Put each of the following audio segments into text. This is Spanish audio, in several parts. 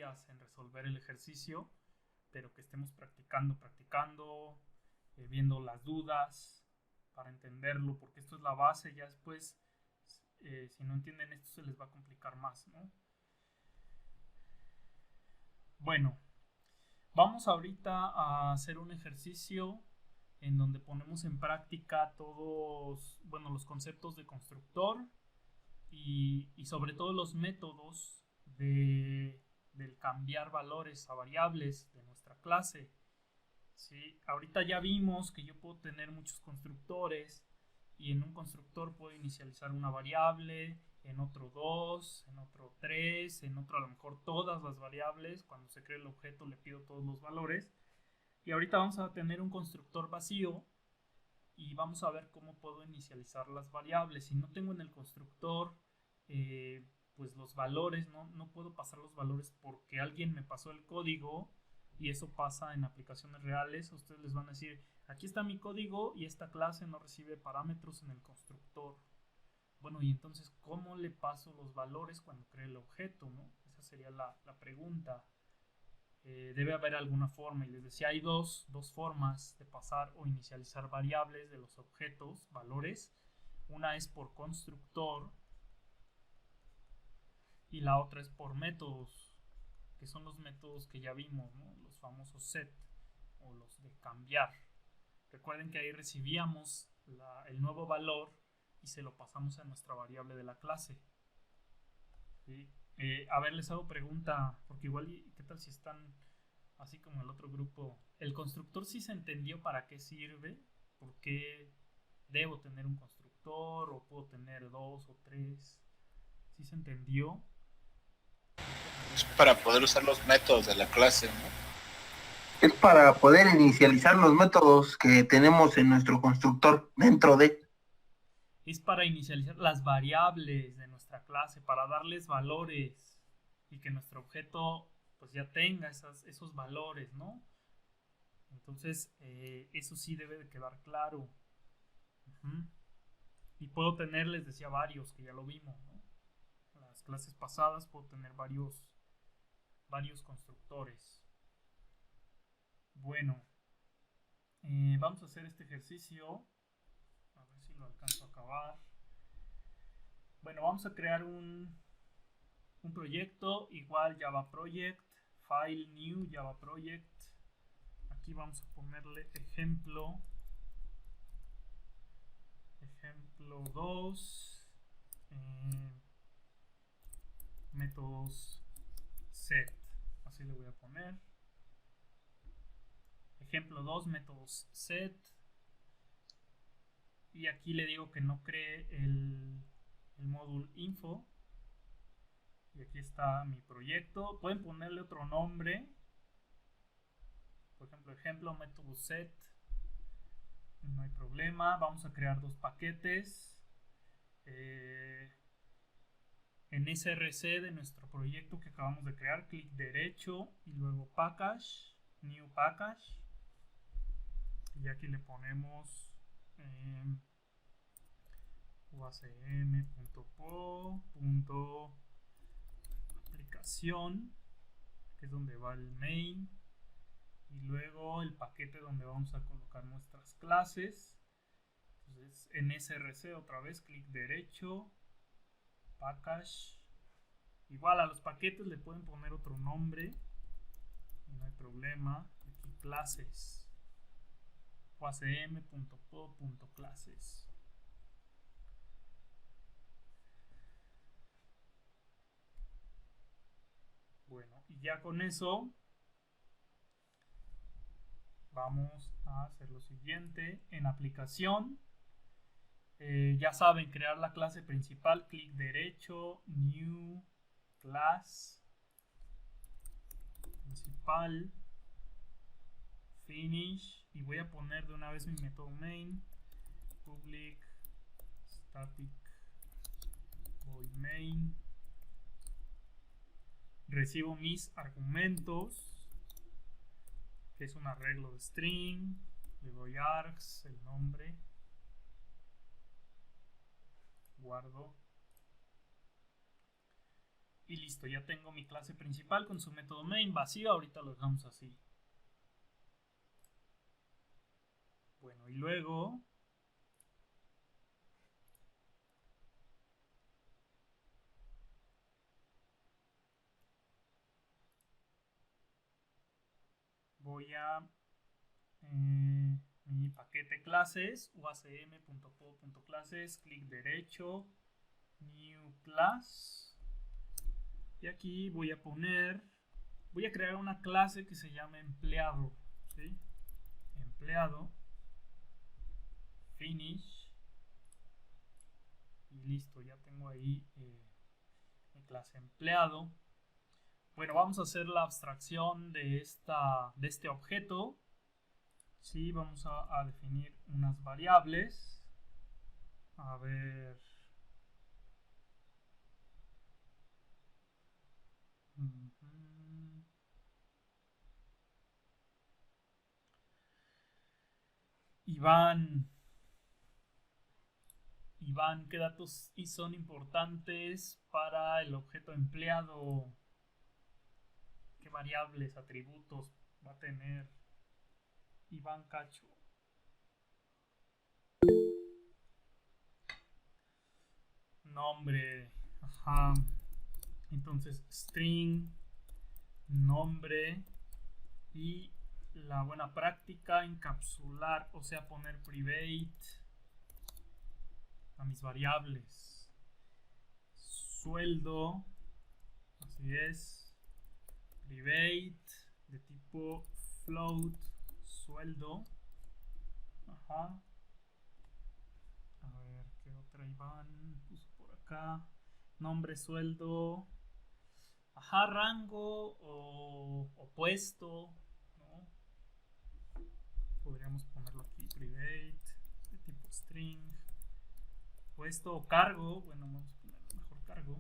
días en resolver el ejercicio, pero que estemos practicando, viendo las dudas para entenderlo, porque esto es la base. Ya después, si no entienden esto, se les va a complicar más, ¿no? Bueno, vamos ahorita a hacer un ejercicio en donde ponemos en práctica todos, bueno, los conceptos de constructor y sobre todo los métodos del cambiar valores a variables de nuestra clase. ¿Sí? Ahorita ya vimos que yo puedo tener muchos constructores y en un constructor puedo inicializar una variable, en otro dos, en otro tres, en otro a lo mejor todas las variables. Cuando se crea el objeto le pido todos los valores. Y ahorita vamos a tener un constructor vacío y vamos a ver cómo puedo inicializar las variables. Si no tengo en el constructor pues los valores, no puedo pasar los valores porque alguien me pasó el código, y eso pasa en aplicaciones reales. Ustedes les van a decir, aquí está mi código y esta clase no recibe parámetros en el constructor. Bueno, y entonces, ¿cómo le paso los valores cuando cree el objeto, ¿no? Esa sería la pregunta. Debe haber alguna forma, y les decía, hay dos formas de pasar o inicializar variables de los objetos, valores. Una es por constructor y la otra es por métodos, que son los métodos que ya vimos, ¿no? Los famosos set o los de cambiar. Recuerden que ahí recibíamos el nuevo valor y se lo pasamos a nuestra variable de la clase. ¿Sí? A ver, les hago pregunta, porque igual, ¿qué tal si están así como el otro grupo? ¿El constructor sí se entendió para qué sirve? ¿Por qué debo tener un constructor o puedo tener dos o tres? ¿Sí se entendió? Es para poder usar los métodos de la clase, ¿no? Es para poder inicializar los métodos que tenemos en nuestro constructor dentro de. Es para inicializar las variables de nuestra clase, para darles valores y que nuestro objeto pues ya tenga esos valores, ¿no? Entonces, eso sí debe de quedar claro. Y puedo tener, les decía, varios, que ya lo vimos, ¿no? En las clases pasadas puedo tener varios constructores. Bueno, vamos a hacer este ejercicio. A ver si lo alcanzo a acabar. Bueno, vamos a crear un proyecto, igual Java Project, File New Java Project. Aquí vamos a ponerle ejemplo 2, métodos set, así le voy a poner. Ejemplo 2, métodos set. Y aquí le digo que no cree el módulo info. Y aquí está mi proyecto. Pueden ponerle otro nombre. Por ejemplo, método set. No hay problema. Vamos a crear dos paquetes. En src de nuestro proyecto que acabamos de crear, clic derecho y luego package, new package. Y aquí le ponemos uacm.po.aplicación, que es donde va el main, y luego el paquete donde vamos a colocar nuestras clases. Entonces en src otra vez clic derecho, package. Igual a los paquetes le pueden poner otro nombre, no hay problema. Aquí clases, uacm.po.clases. Bueno, y ya con eso vamos a hacer lo siguiente. En aplicación, ya saben, crear la clase principal, clic derecho, new class principal, finish, y voy a poner de una vez mi método main, public static void main. Recibo mis argumentos, que es un arreglo de string. Le doy args, el nombre, guardo. Y listo, ya tengo mi clase principal con su método main vacío. Ahorita lo dejamos así. Bueno, y luego voy a mi paquete clases, uacm.pod.clases, clic derecho, new class. Y aquí voy a crear una clase que se llama empleado, ¿sí? Empleado, finish, y listo, ya tengo ahí mi clase empleado. Bueno, vamos a hacer la abstracción de este objeto. Sí, vamos a definir unas variables. A ver. Iván, ¿qué datos son importantes para el objeto empleado? ¿Qué variables, atributos va a tener Iván Cacho? Nombre, ajá. Entonces, string, nombre y la buena práctica, encapsular, o sea, poner private a mis variables. Sueldo, así es, private de tipo float, sueldo. Ajá. A ver, ¿qué otra Iván puso por acá? Nombre, sueldo. Ajá, rango o puesto, ¿no? Podríamos ponerlo aquí, private, de tipo string. Puesto o cargo, bueno, vamos a poner mejor cargo.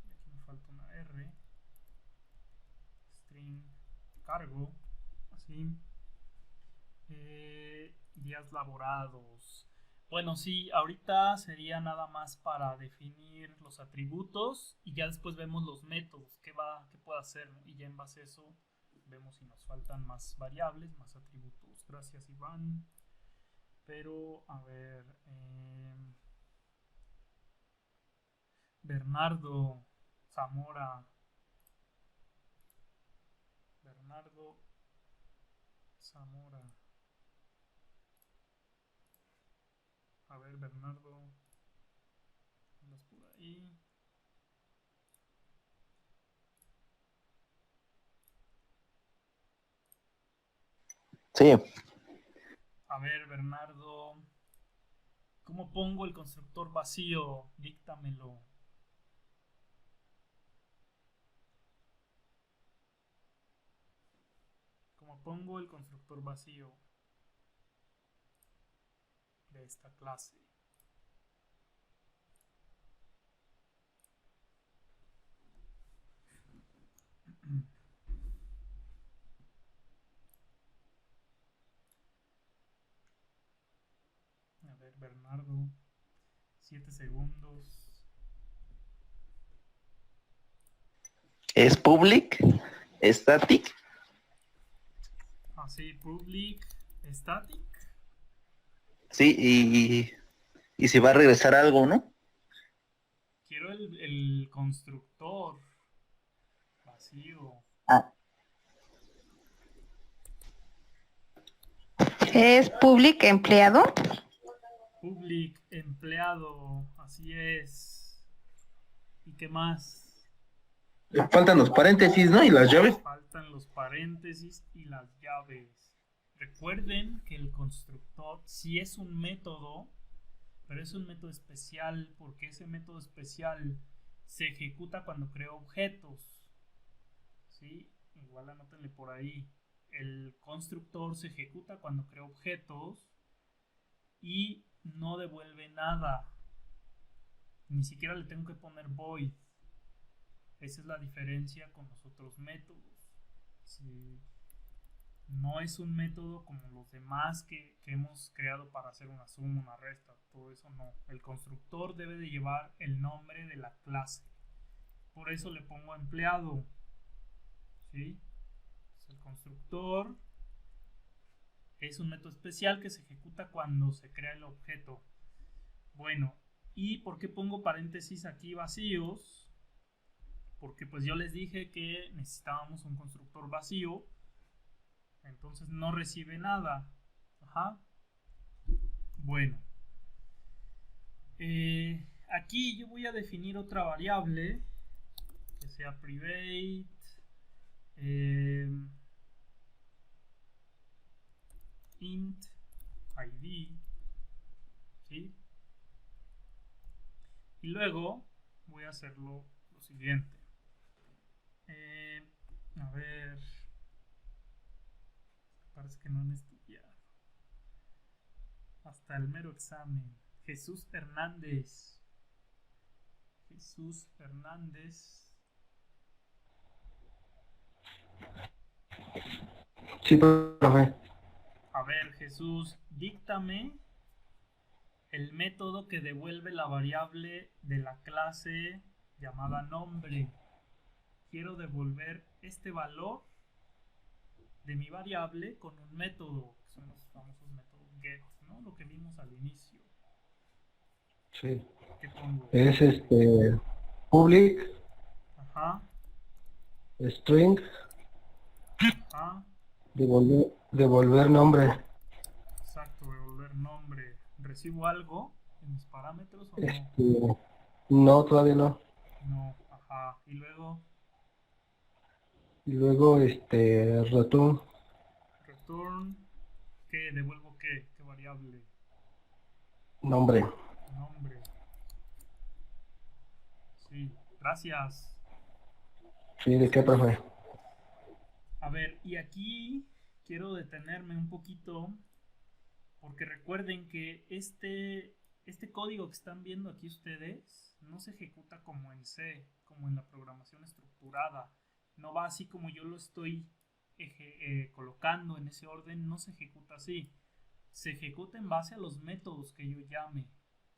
Y aquí me falta una R. String, cargo, así. Días laborados. Bueno, sí, ahorita sería nada más para definir los atributos y ya después vemos los métodos, qué puede hacer, ¿no? Y ya en base a eso vemos si nos faltan más variables, más atributos. Gracias, Iván. Pero, a ver, Bernardo Zamora. Bernardo Zamora. A ver, Bernardo, andas por ahí. Sí. A ver, Bernardo, ¿cómo pongo el constructor vacío? Díctamelo. ¿Cómo pongo el constructor vacío de esta clase? A ver, Bernardo, 7 segundos. Es public, static. Así, public, static. Sí, y si va a regresar algo, ¿no? Quiero el constructor vacío. Ah, ¿Es public empleado? Public, empleado, así es. ¿Y qué más? le faltan los paréntesis, ¿no? Y las llaves. Faltan los paréntesis y las llaves. Recuerden que el constructor sí es un método, pero es un método especial porque ese método especial se ejecuta cuando creo objetos. ¿Sí? Igual anótenle por ahí. El constructor se ejecuta cuando creo objetos y no devuelve nada. Ni siquiera le tengo que poner void. Esa es la diferencia con los otros métodos. ¿Sí? No es un método como los demás que hemos creado para hacer una suma, una resta, todo eso no. El constructor debe de llevar el nombre de la clase. Por eso le pongo empleado. ¿Sí? El constructor es un método especial que se ejecuta cuando se crea el objeto. Bueno, ¿y por qué pongo paréntesis aquí vacíos? Porque pues yo les dije que necesitábamos un constructor vacío. Entonces no recibe nada. Ajá. Bueno. Aquí yo voy a definir otra variable que sea private. Int id. ¿Sí? Y luego voy a hacerlo lo siguiente. A ver. Parece que no han estudiado. Hasta el mero examen. Jesús Hernández. Jesús Hernández. Sí, profe. A ver, Jesús, díctame el método que devuelve la variable de la clase llamada nombre. Quiero devolver este valor de mi variable con un método, que son los famosos métodos get, ¿no? Lo que vimos al inicio. Sí. ¿Qué pongo? Es public, Ajá, string, ajá, devolver nombre. exacto, devolver nombre. ¿Recibo algo en mis parámetros o no? No, todavía no. No, ajá. Y luego, Y luego return, return, ¿qué? ¿Devuelvo qué? ¿Qué variable? nombre. Nombre. Sí, gracias. Sí, ¿de qué, profe? A ver, y aquí quiero detenerme un poquito porque recuerden que este código que están viendo aquí ustedes no se ejecuta como en C, como en la programación estructurada. No va así como yo lo estoy colocando en ese orden, no se ejecuta así. Se ejecuta en base a los métodos que yo llame,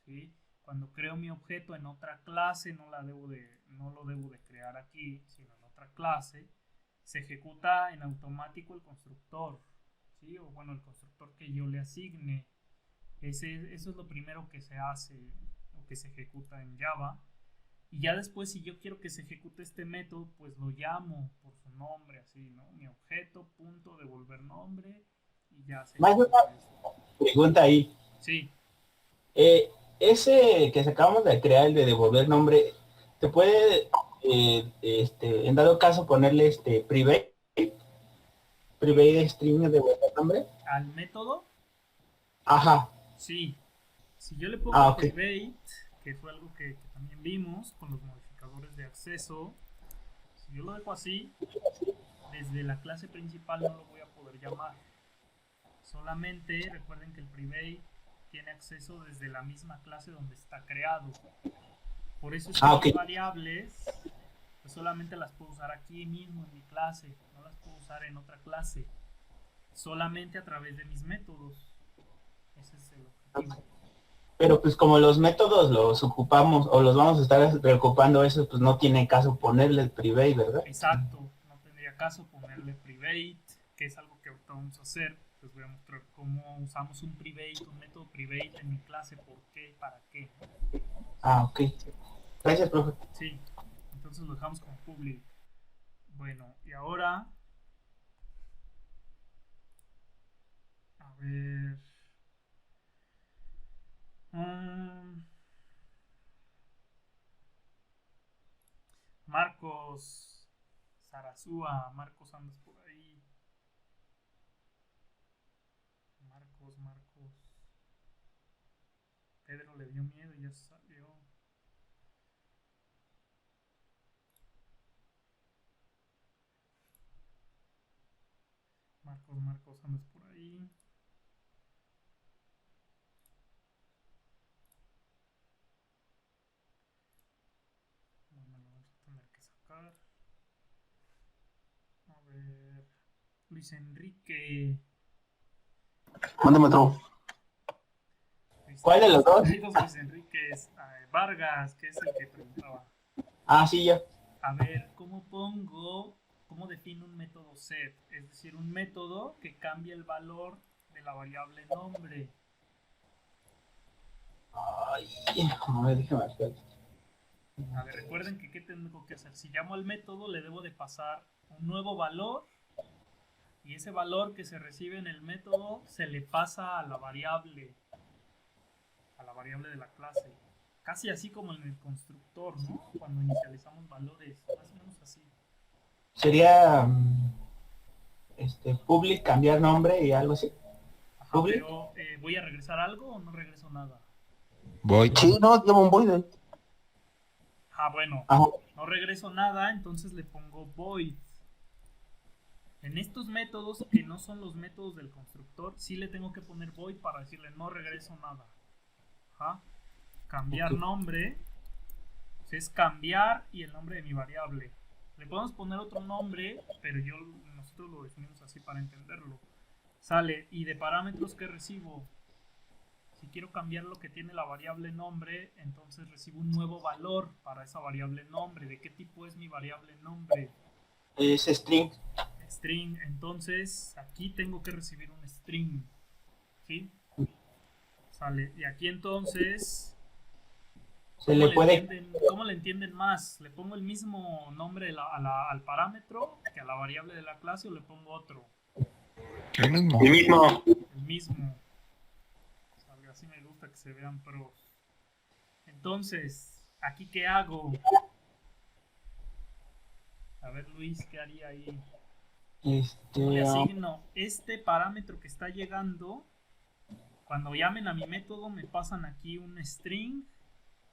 ¿sí? Cuando creo mi objeto en otra clase, no lo debo de crear aquí, sino en otra clase. Se ejecuta en automático el constructor, ¿sí? O bueno, el constructor que yo le asigne. Eso es lo primero que se hace o que se ejecuta en Java. Y ya después, si yo quiero que se ejecute este método, pues lo llamo por su nombre, así, ¿no? Mi objeto, punto, devolver nombre, y ya se ejecuta esto. Pregunta ahí. Sí. Ese que acabamos de crear, el de devolver nombre, ¿te puede, en dado caso, ponerle private string de devolver nombre? ¿Al método? Ajá. Sí. Si yo le pongo Okay. private, que fue algo que también vimos con los modificadores de acceso, si yo lo dejo así, desde la clase principal no lo voy a poder llamar. Solamente recuerden que el private tiene acceso desde la misma clase donde está creado. Por eso es que Okay. las variables pues solamente las puedo usar aquí mismo en mi clase, no las puedo usar en otra clase, solamente a través de mis métodos. Ese es el objetivo. Pero pues como los métodos los ocupamos o los vamos a estar reocupando, eso pues no tiene caso ponerle el private, ¿verdad? Exacto, no tendría caso ponerle private, que es algo que ahorita vamos a hacer. Les voy a mostrar cómo usamos un private, un método private en mi clase, por qué, para qué. Ok. Gracias, profe. Sí, entonces lo dejamos como public. Bueno, y ahora, a ver, Marcos Sarasúa, Marcos, andas por ahí. Marcos. Pedro le dio miedo y ya se salió. Marcos, andas por ahí. Bueno, lo vamos a tener que sacar. A ver. Luis Enrique. Mándame otro. ¿Cuál de los dos? Luis Enrique Vargas, que es el que preguntaba. Ah, sí, ya. A ver, ¿cómo defino un método set? Es decir, un método que cambia el valor de la variable nombre. Ay, a ver, déjame ver. A ver, recuerden que ¿qué tengo que hacer? Si llamo al método, le debo de pasar un nuevo valor y ese valor que se recibe en el método se le pasa a la variable de la clase. Casi así como en el constructor, ¿no? Cuando inicializamos valores, más o menos así. Sería public, cambiar nombre y algo así. Ajá, ¿Public? pero ¿voy a regresar algo o no regreso nada? Voy. Sí, no, lleva un void. Bueno, Ajá. no regreso nada, entonces le pongo void. En estos métodos, que no son los métodos del constructor, sí le tengo que poner void para decirle no regreso nada. Ajá. Cambiar nombre, es cambiar y el nombre de mi variable. Le podemos poner otro nombre, pero nosotros lo definimos así para entenderlo. Sale, y de parámetros que recibo, si quiero cambiar lo que tiene la variable nombre, entonces recibo un nuevo valor para esa variable nombre. ¿De qué tipo es mi variable nombre? Es string. String. Entonces aquí tengo que recibir un string. ¿Sí? Sale. Y aquí entonces, ¿cómo le entienden más? ¿Le pongo el mismo nombre al parámetro que a la variable de la clase o le pongo otro? El mismo. El mismo. El mismo. Sale, así me gusta que se vean pros. Entonces, ¿aquí qué hago? A ver, Luis, ¿qué haría ahí? Le asigno este parámetro que está llegando. Cuando llamen a mi método me pasan aquí un string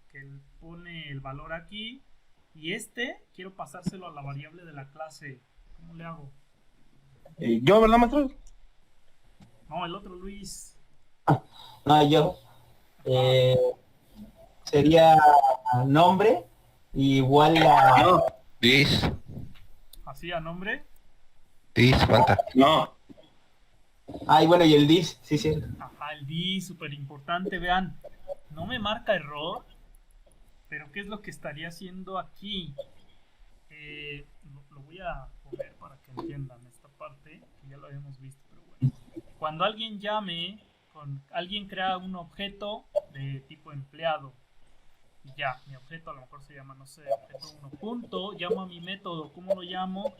que pone el valor aquí. Y quiero pasárselo a la variable de la clase. ¿Cómo le hago? ¿Yo, verdad, maestro? No, el otro Luis. No, yo. Sería nombre igual a... No, Dis. Así a nombre. Dis, falta. no. Y bueno, y el dis, sí, sí. Ajá, el D, súper importante. Vean, no me marca error. Pero ¿qué es lo que estaría haciendo aquí? Lo voy a poner para que entiendan esta parte, que ya lo habíamos visto, pero bueno. Cuando alguien alguien crea un objeto de tipo empleado. Y ya, mi objeto a lo mejor se llama, no sé, objeto 1 punto, llamo a mi método. ¿Cómo lo llamo?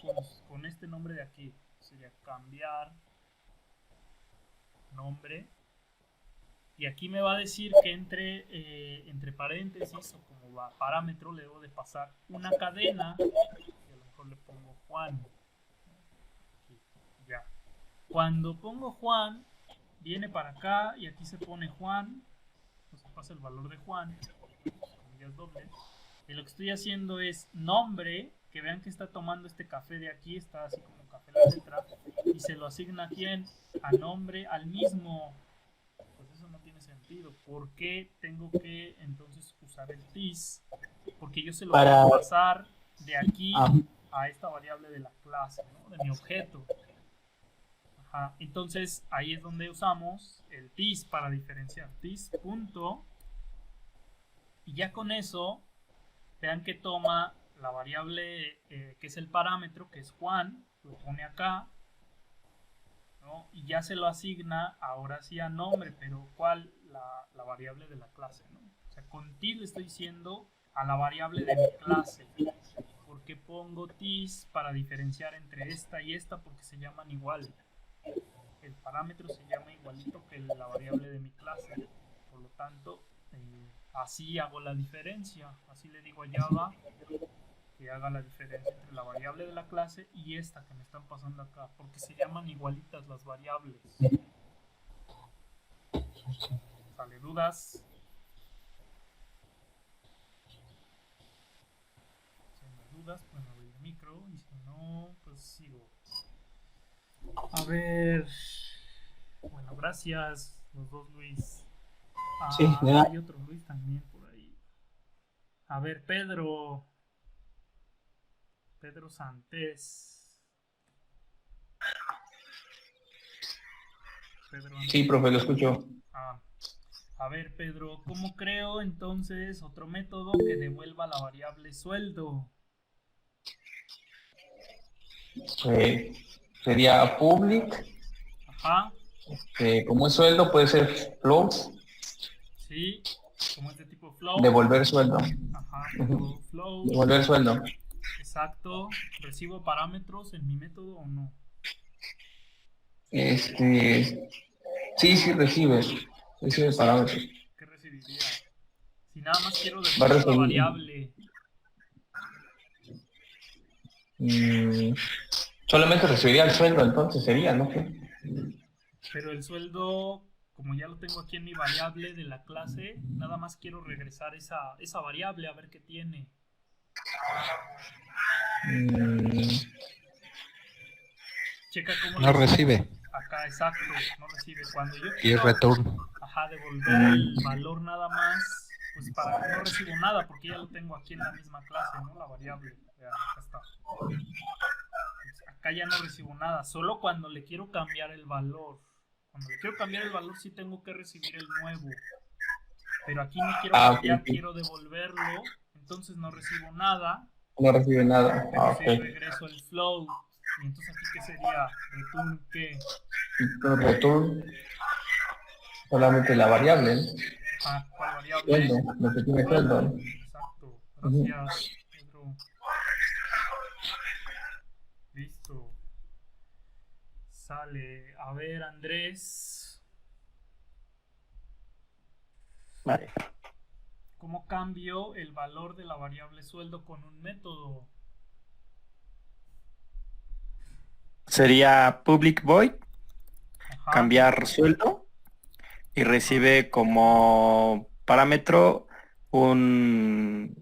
Con este nombre de aquí. Sería cambiar nombre. Y aquí me va a decir que entre paréntesis o como parámetro le debo de pasar una cadena. Y a lo mejor le pongo Juan. Aquí, ya. Cuando pongo Juan, viene para acá y aquí se pone Juan. O se pasa el valor de Juan. Comillas dobles. Y lo que estoy haciendo es nombre. Que vean que está tomando este café de aquí. Está así como café la letra. Y se lo asigna a quién? A nombre, al mismo. Pues eso no tiene sentido. ¿Por qué tengo que entonces usar el this? Porque yo se lo voy a pasar de aquí a esta variable de la clase, ¿no? De mi objeto. Ajá. Entonces ahí es donde usamos el this para diferenciar. This punto. Y ya con eso, vean que toma la variable que es el parámetro, que es Juan, lo pone acá. ¿No? Y ya se lo asigna ahora sí a nombre, pero ¿cuál? La variable de la clase, ¿no? O sea, con this le estoy diciendo a la variable de mi clase. ¿Por qué pongo this? Para diferenciar entre esta y esta, porque se llaman igual. El parámetro se llama igualito que la variable de mi clase. Por lo tanto, así hago la diferencia. Así le digo a Java que haga la diferencia entre la variable de la clase y esta que me están pasando acá, porque se llaman igualitas las variables. ¿Sale dudas? Si no hay dudas, pueden abrir el micro y si no, pues sigo. A ver. Bueno, gracias los dos Luis. Sí, hay otro Luis también por ahí. A ver, Pedro Santés. Sí, profe, lo escucho. A ver, Pedro, ¿cómo creo entonces otro método que devuelva la variable sueldo? Sería public, Ajá, como es sueldo puede ser float, sí, como es de tipo flow. devolver sueldo. Ajá, Ujú. flow. Devolver sueldo. Exacto. ¿Recibo parámetros en mi método o no? Sí recibe parámetros. ¿Qué recibiría? Si nada más quiero Va a devolver la recibir, variable, solamente recibiría el sueldo, entonces sería, ¿no? pero el sueldo, como ya lo tengo aquí en mi variable de la clase, nada más quiero regresar esa variable a ver qué tiene. Mm, Checa cómo No lo hicimos. recibe. Acá, exacto, no recibe. Cuando yo Y quiero return. devolver el valor nada más, pues para no recibo nada porque ya lo tengo aquí en la misma clase, ¿no? La variable. Vean, acá está. Pues acá ya no recibo nada, solo cuando le quiero cambiar el valor. Cuando le quiero cambiar el valor sí tengo que recibir el nuevo. Pero aquí no quiero cambiar, ok. quiero devolverlo, entonces no recibo nada, No recibe nada. pero Ok. sí regreso el float. Y entonces aquí ¿qué sería? Return ¿qué? Return solamente la variable, ¿no? ¿Cuál variable? Sueldo, lo que tiene sueldo, ¿no? Exacto, Ujú. gracias, Pedro. Listo. Sale. A ver, Andrés, Vale. ¿cómo cambio el valor de la variable sueldo con un método? Sería public void, Ajá. cambiar sueldo y recibe como parámetro un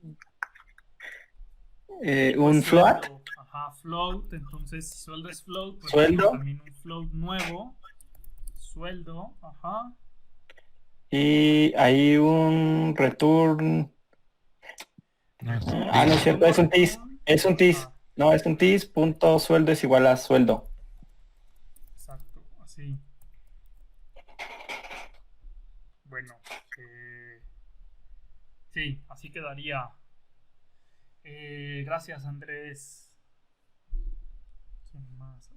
Pues float, sueldo. Ajá, float. Entonces, si sueldo es float, pues sueldo, también un float nuevo. Sueldo, ajá. y hay un return. No, Return, Ah, no es cierto, es un tis. return. Es un tis. Ajá, No, es un tis, punto sueldo es igual a sueldo. exacto, así. Bueno, sí, así quedaría. Gracias, Andrés. ¿Quién más?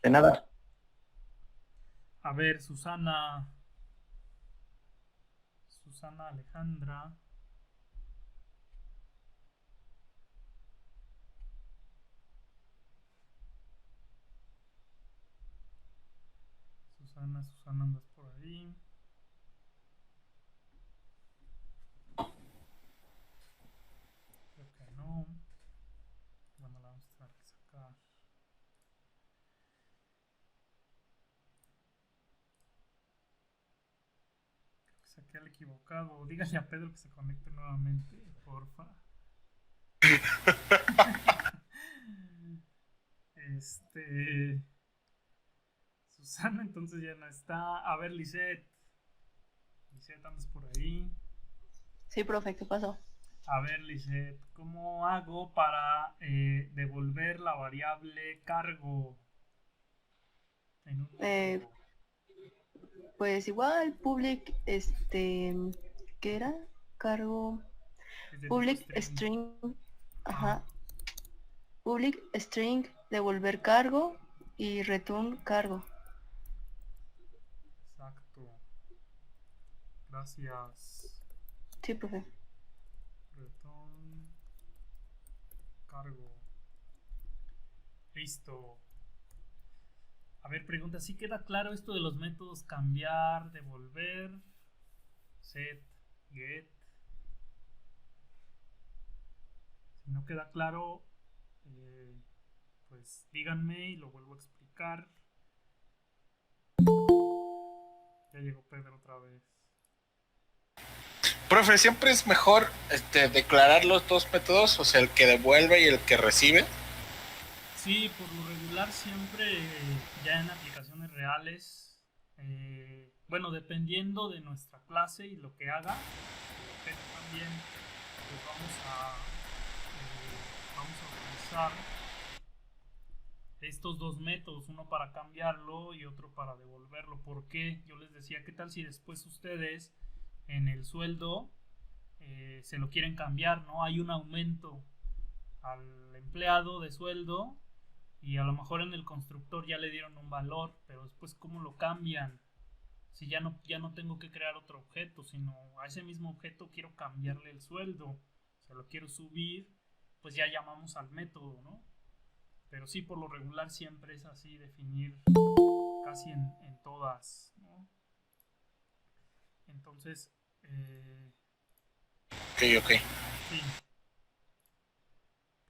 De nada. A ver, Susana. Susana Alejandra. Susana, andas por ahí. Creo que no. Bueno, la vamos a tener que sacar. Creo que saqué al equivocado. Dígale a Pedro que se conecte nuevamente, porfa. Susana entonces ya no está. A ver, Lisette. Lisette, andas por ahí. Sí, profe, ¿qué pasó? A ver, Lisette, ¿cómo hago para devolver la variable cargo en un método? Pues igual, public, ¿qué era? Cargo, Es de public tipo string, ajá, public string, devolver cargo y return cargo. Exacto. Gracias. Sí, profe. Return cargo. Listo. A ver, pregunta, ¿sí queda claro esto de los métodos cambiar, devolver, set, get? Si no queda claro, pues díganme y lo vuelvo a explicar. Ya llegó Pedro otra vez. Profe, siempre es mejor declarar los dos métodos, o sea, el que devuelve y el que recibe. Sí, por lo regular siempre ya en aplicaciones reales, bueno, dependiendo de nuestra clase y lo que haga, pero también pues vamos a utilizar estos dos métodos, uno para cambiarlo y otro para devolverlo. ¿Por qué? Yo les decía, ¿qué tal si después ustedes en el sueldo se lo quieren cambiar, ¿no? Hay un aumento al empleado de sueldo Y a lo mejor en el constructor ya le dieron un valor, pero después ¿cómo lo cambian? Si ya no tengo que crear otro objeto, sino a ese mismo objeto quiero cambiarle el sueldo, se lo quiero subir, pues ya llamamos al método, ¿no? Pero sí, por lo regular siempre es así, definir casi en todas, ¿no? Entonces, Ok. sí.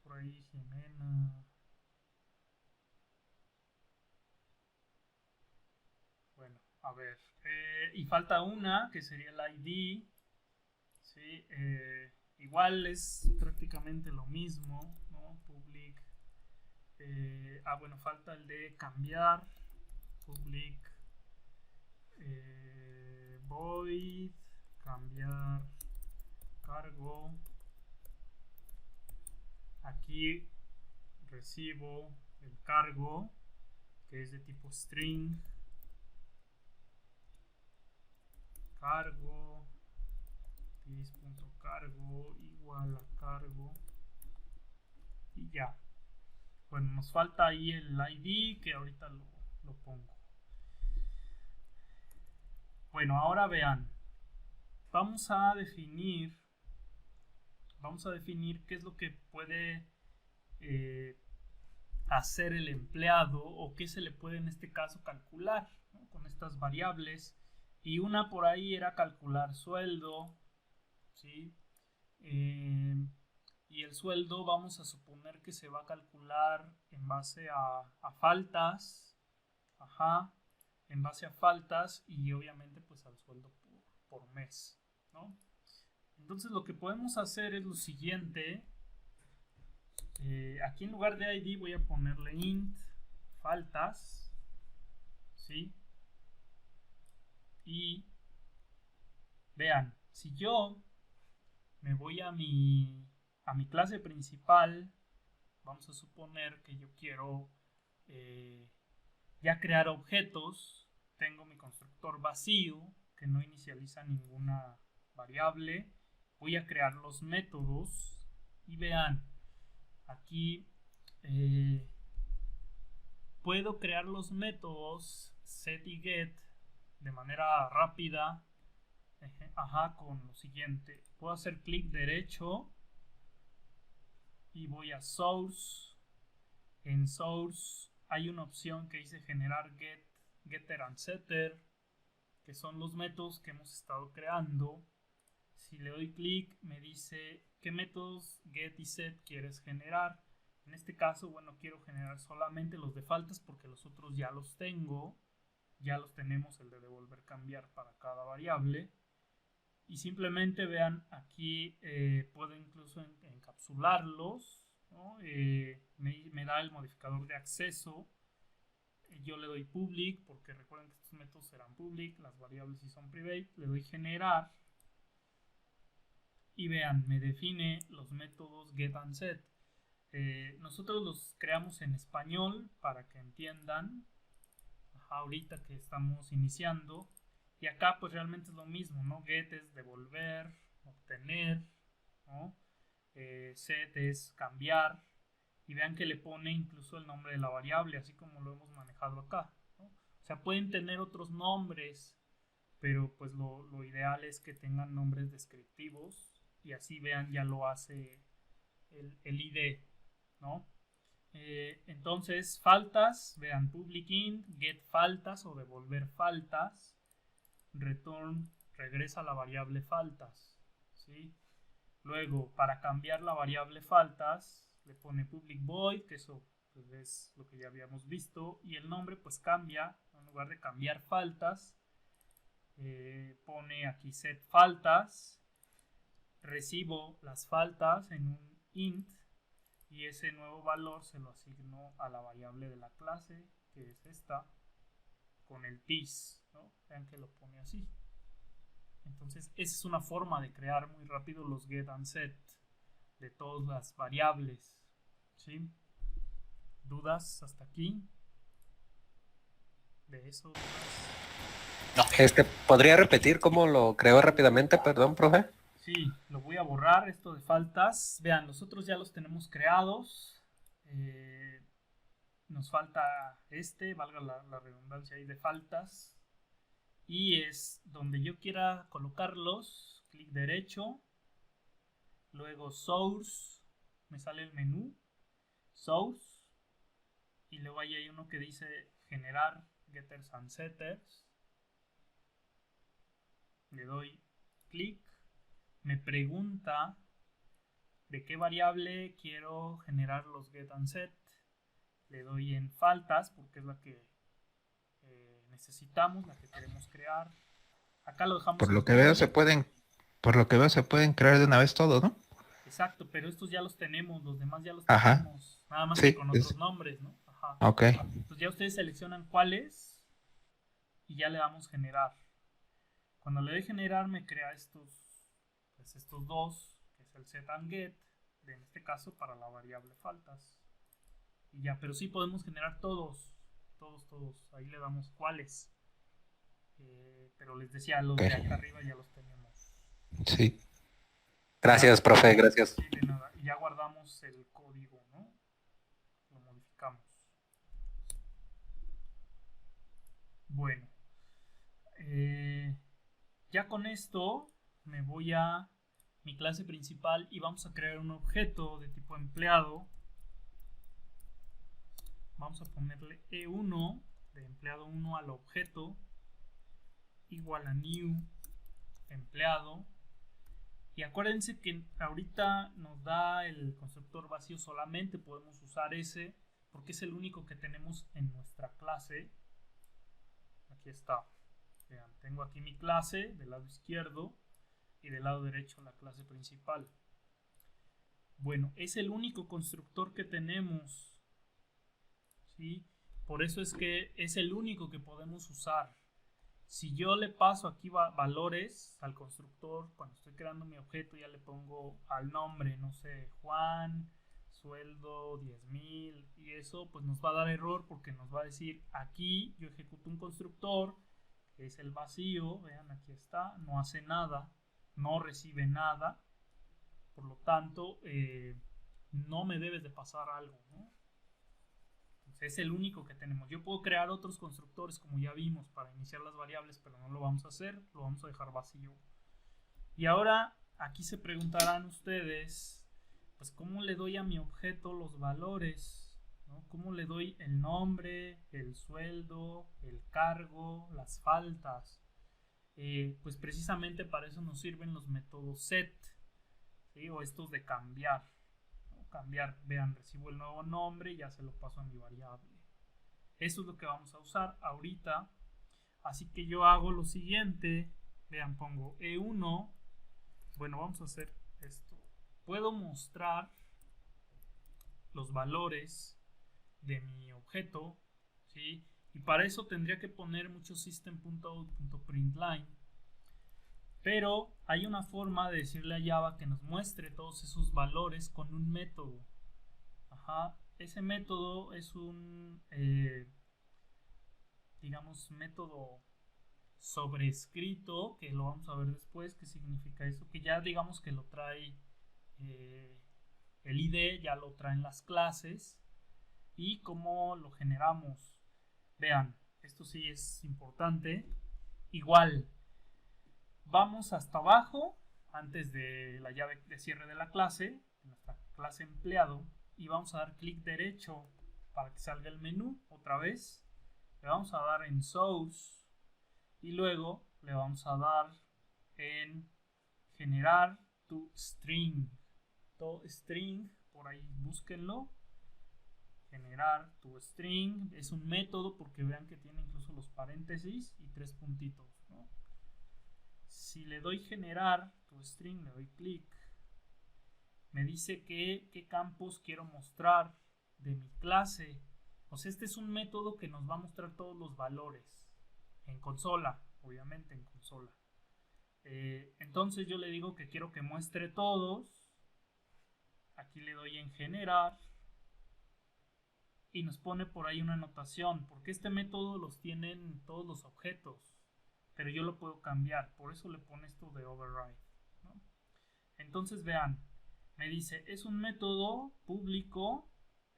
Por ahí Jimena. Bueno, a ver. Y falta una, que sería el ID. Sí, igual es prácticamente lo mismo, ¿no? Public. Bueno, falta el de cambiar. Public. Void. Cambiar. Cargo. Aquí recibo el cargo, que es de tipo string. Cargo. This.cargo igual a cargo. Y ya. Bueno, nos falta ahí el ID, que ahorita lo pongo. Bueno, ahora vean. Vamos a definir qué es lo que puede hacer el empleado, o qué se le puede en este caso calcular, ¿no? Con estas variables. Y una por ahí era calcular sueldo, ¿sí? Y el sueldo vamos a suponer que se va a calcular en base a faltas, en base a faltas, y obviamente pues al sueldo por mes, ¿no? Entonces lo que podemos hacer es lo siguiente. Aquí en lugar de ID voy a ponerle int faltas, ¿sí? Y vean, si yo me voy a mi clase principal, vamos a suponer que yo quiero ya crear objetos. Tengo mi constructor vacío que no inicializa ninguna variable. Voy a crear los métodos y vean, aquí puedo crear los métodos set y get de manera rápida, con lo siguiente. Puedo hacer clic derecho y voy a source. En source hay una opción que dice generar getter and setter, que son los métodos que hemos estado creando. Si le doy clic me dice qué métodos get y set quieres generar. En este caso, bueno, quiero generar solamente los de faltas porque los otros ya los tengo. Ya los tenemos, el de devolver cambiar para cada variable. Y simplemente vean, aquí puedo incluso encapsularlos, ¿no? Me da el modificador de acceso. Yo le doy public porque recuerden que estos métodos serán public, las variables si son private. Le doy generar. Y vean, me define los métodos get and set. Nosotros los creamos en español para que entiendan. Ahorita que estamos iniciando. Y acá pues realmente es lo mismo, ¿no? Get es devolver, obtener, ¿no? Set es cambiar. Y vean que le pone incluso el nombre de la variable, así como lo hemos manejado acá, ¿no? O sea, pueden tener otros nombres, pero pues lo ideal es que tengan nombres descriptivos. Y así vean, ya lo hace el ID, ¿no? Entonces, faltas, vean, public int, get faltas o devolver faltas, return, regresa la variable faltas, ¿sí? Luego, para cambiar la variable faltas, le pone public void, que eso pues, es lo que ya habíamos visto, y el nombre pues cambia, en lugar de cambiar faltas, pone aquí set faltas, recibo las faltas en un int, y ese nuevo valor se lo asigno a la variable de la clase, que es esta, con el this, ¿no? Vean que lo pone así. Entonces, esa es una forma de crear muy rápido los get and set de todas las variables, ¿sí? ¿Dudas hasta aquí? ¿De eso? No. ¿Podría repetir cómo lo creó rápidamente? Perdón, profe. Sí, lo voy a borrar, esto de faltas. Vean, nosotros ya los tenemos creados. nos falta valga la redundancia ahí de faltas, y es donde yo quiera colocarlos, clic derecho, luego source, me sale el menú, source, y luego ahí hay uno que dice generar getters and setters, le doy clic, me pregunta de qué variable quiero generar los get and set, le doy en faltas porque es la que necesitamos, la que queremos crear. Acá lo dejamos. Por lo que veo se pueden crear de una vez todo, ¿no? Exacto, pero estos ya los tenemos, los demás ya los Ajá. tenemos, nada más Sí, que con otros nombres, ¿no? Ajá. Ok. Entonces ya ustedes seleccionan cuáles y ya le damos generar. Cuando le doy generar me crea estos dos, que es el set and get, en este caso para la variable faltas. Y ya, pero sí podemos generar todos. Ahí le damos cuáles. Pero les decía, los de acá arriba ya los tenemos. Sí. Gracias, profe, gracias. Sí, de nada. Y ya guardamos el código, ¿no? Lo modificamos. Bueno. Ya con esto me voy a mi clase principal y vamos a crear un objeto de tipo empleado. Vamos a ponerle E1 de empleado 1 al objeto igual a new empleado. Y acuérdense que ahorita nos da el constructor vacío solamente, podemos usar ese porque es el único que tenemos en nuestra clase. Aquí está. Vean, tengo aquí mi clase del lado izquierdo y del lado derecho la clase principal. Bueno, es el único constructor que tenemos. ¿Sí? Por eso es que es el único que podemos usar. Si yo le paso aquí valores al constructor, cuando estoy creando mi objeto ya le pongo al nombre, no sé, Juan, sueldo 10,000 y eso pues nos va a dar error porque nos va a decir aquí yo ejecuto un constructor que es el vacío, vean aquí está, no hace nada, no recibe nada, por lo tanto no me debes de pasar algo, ¿no? Es el único que tenemos. Yo puedo crear otros constructores como ya vimos para iniciar las variables, pero no lo vamos a hacer, lo vamos a dejar vacío. Y ahora aquí se preguntarán ustedes, pues cómo le doy a mi objeto los valores, ¿no? ¿Cómo le doy el nombre, el sueldo, el cargo, las faltas? Pues precisamente para eso nos sirven los métodos set, ¿sí? O estos de cambiar. Cambiar, vean, recibo el nuevo nombre y ya se lo paso a mi variable. Eso es lo que vamos a usar ahorita. Así que yo hago lo siguiente. Vean, pongo E1. Bueno, vamos a hacer esto. Puedo mostrar los valores de mi objeto, ¿sí? Y para eso tendría que poner mucho system.out.println. Pero hay una forma de decirle a Java que nos muestre todos esos valores con un método. Ajá. Ese método es un, digamos, método sobrescrito, que lo vamos a ver después. ¿Qué significa eso? Que ya digamos que lo trae el ID, ya lo traen las clases. Y cómo lo generamos. Vean, esto sí es importante. Igual. Vamos hasta abajo, antes de la llave de cierre de la clase, nuestra clase empleado, y vamos a dar clic derecho para que salga el menú otra vez. Le vamos a dar en source y luego le vamos a dar en generar to string. To string, por ahí búsquenlo. Generar to string es un método porque vean que tiene incluso los paréntesis y 3 puntitos, ¿no? Si le doy generar tu string, le doy clic, me dice qué campos quiero mostrar de mi clase. O sea, este es un método que nos va a mostrar todos los valores en consola, obviamente en consola. Entonces yo le digo que quiero que muestre todos. Aquí le doy en generar y nos pone por ahí una anotación, porque este método los tienen todos los objetos. Pero yo lo puedo cambiar, por eso le pone esto de override, ¿no? Entonces vean, me dice, es un método público